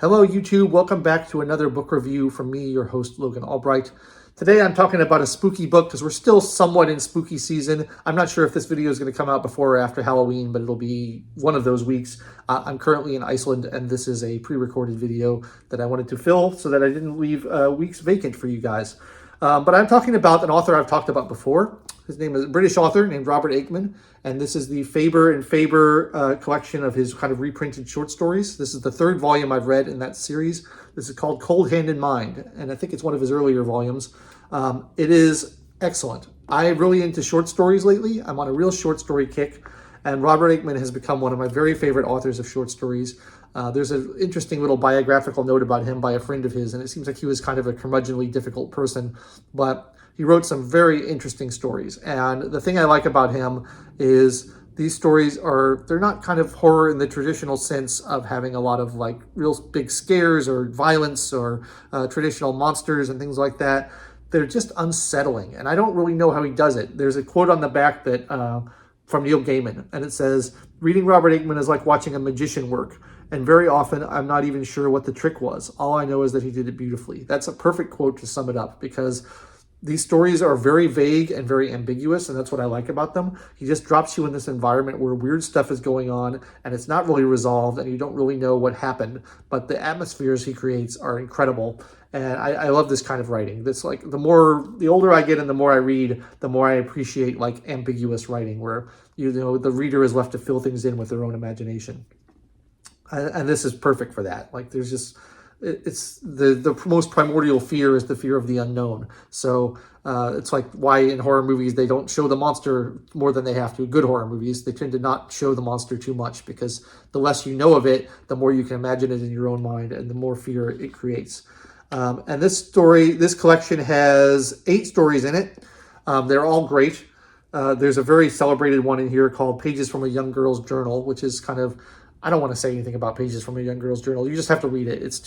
Hello YouTube, welcome back to another book review from me, your host Logan Albright. Today I'm talking about a spooky book because we're still somewhat in spooky season. I'm not sure if this video is going to come out before or after Halloween, but it'll be one of those weeks. I'm currently in Iceland and this is a pre-recorded video that I wanted to fill so that I didn't leave weeks vacant for you guys. But I'm talking about an author I've talked about before. His name is a British author named Robert Aickman, and this is the Faber and Faber collection of his kind of reprinted short stories. This is the third volume I've read in that series. This is called Cold Hand in Mind, and I think it's one of his earlier volumes. It is excellent. I'm really into short stories lately. I'm on a real short story kick, and Robert Aickman has become one of my very favorite authors of short stories. There's an interesting little biographical note about him by a friend of his, and it seems like he was kind of a curmudgeonly, difficult person, but he wrote some very interesting stories. And the thing I like about him is these stories they're not kind of horror in the traditional sense of having a lot of like real big scares or violence or traditional monsters and things like that. They're just unsettling, and I don't really know how he does it. There's a quote on the back that from Neil Gaiman, and it says, "Reading Robert Aickman is like watching a magician work, and very often I'm not even sure what the trick was. All I know is that he did it beautifully." That's a perfect quote to sum it up, because these stories are very vague and very ambiguous, and that's what I like about them. He just drops you in this environment where weird stuff is going on, and it's not really resolved, and you don't really know what happened, but the atmospheres he creates are incredible. And I love this kind of writing. That's like the older I get and the more I read, the more I appreciate like ambiguous writing, where the reader is left to fill things in with their own imagination. And this is perfect for that. Like there's just, it's the most primordial fear is the fear of the unknown. So it's like why in horror movies they don't show the monster more than they have to. Good horror movies, they tend to not show the monster too much, because the less you know of it, the more you can imagine it in your own mind and the more fear it creates. And this collection has 8 stories in it. They're all great. There's a very celebrated one in here called Pages from a Young Girl's Journal, which is kind of, I don't want to say anything about Pages from a Young Girl's Journal. You just have to read it. It's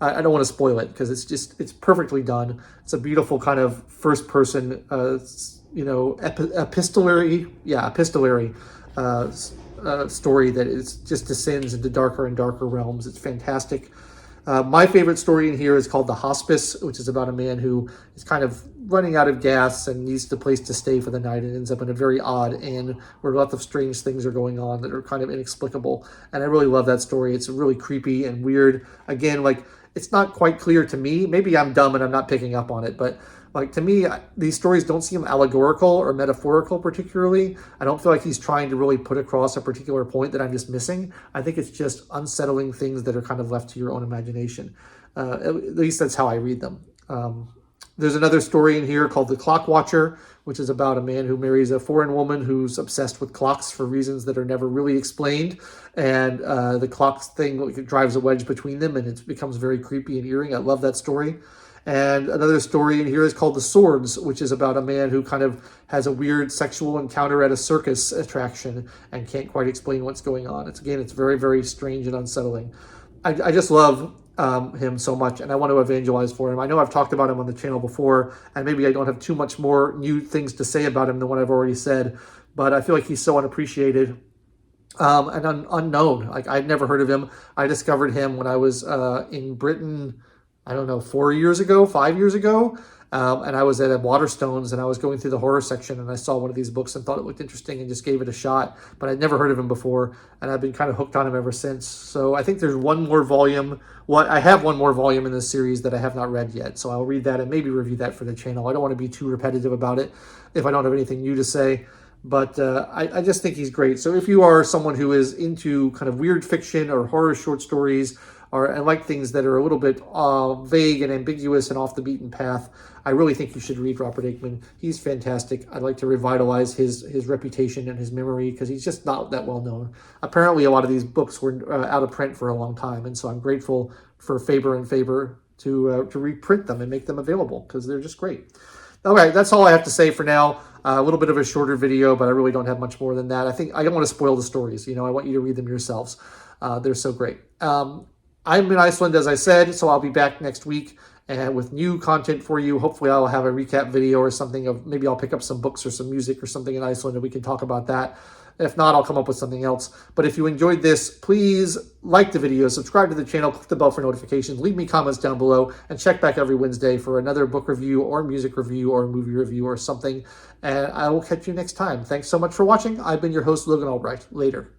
I don't want to spoil it because it's perfectly done. It's a beautiful kind of first person, epistolary story that is just descends into darker and darker realms. It's fantastic. My favorite story in here is called The Hospice, which is about a man who is kind of running out of gas and needs a place to stay for the night and ends up in a very odd inn where lots of strange things are going on that are kind of inexplicable. And I really love that story. It's really creepy and weird. Again, like it's not quite clear to me. Maybe I'm dumb and I'm not picking up on it, but like to me, these stories don't seem allegorical or metaphorical particularly. I don't feel like he's trying to really put across a particular point that I'm just missing. I think it's just unsettling things that are kind of left to your own imagination. At least that's how I read them. There's another story in here called The Clock Watcher, which is about a man who marries a foreign woman who's obsessed with clocks for reasons that are never really explained. And the clocks thing drives a wedge between them, and it becomes very creepy and eerie. I love that story. And another story in here is called The Swords, which is about a man who kind of has a weird sexual encounter at a circus attraction and can't quite explain what's going on. It's very, very strange and unsettling. I just love him so much, and I want to evangelize for him. I know I've talked about him on the channel before, and maybe I don't have too much more new things to say about him than what I've already said, but I feel like he's so unappreciated and unknown. Like I'd never heard of him. I discovered him when I was in Britain, I don't know, 5 years ago, and I was at a Waterstones, and I was going through the horror section, and I saw one of these books and thought it looked interesting and just gave it a shot, but I'd never heard of him before, and I've been kind of hooked on him ever since. So I think there's one more volume. I have one more volume in this series that I have not read yet, so I'll read that and maybe review that for the channel. I don't want to be too repetitive about it if I don't have anything new to say, but I just think he's great. So if you are someone who is into kind of weird fiction or horror short stories, and like things that are a little bit vague and ambiguous and off the beaten path, I really think you should read Robert Aickman. He's fantastic. I'd like to revitalize his reputation and his memory because he's just not that well known. Apparently, a lot of these books were out of print for a long time, and so I'm grateful for Faber and Faber to reprint them and make them available because they're just great. All right, that's all I have to say for now. A little bit of a shorter video, but I really don't have much more than that. I don't want to spoil the stories. I want you to read them yourselves. They're so great. I'm in Iceland, as I said, so I'll be back next week and with new content for you. Hopefully I'll have a recap video or something of, maybe I'll pick up some books or some music or something in Iceland and we can talk about that. If not, I'll come up with something else. But if you enjoyed this, please like the video, subscribe to the channel, click the bell for notifications, leave me comments down below, and check back every Wednesday for another book review or music review or movie review or something. And I will catch you next time. Thanks so much for watching. I've been your host, Logan Albright. Later.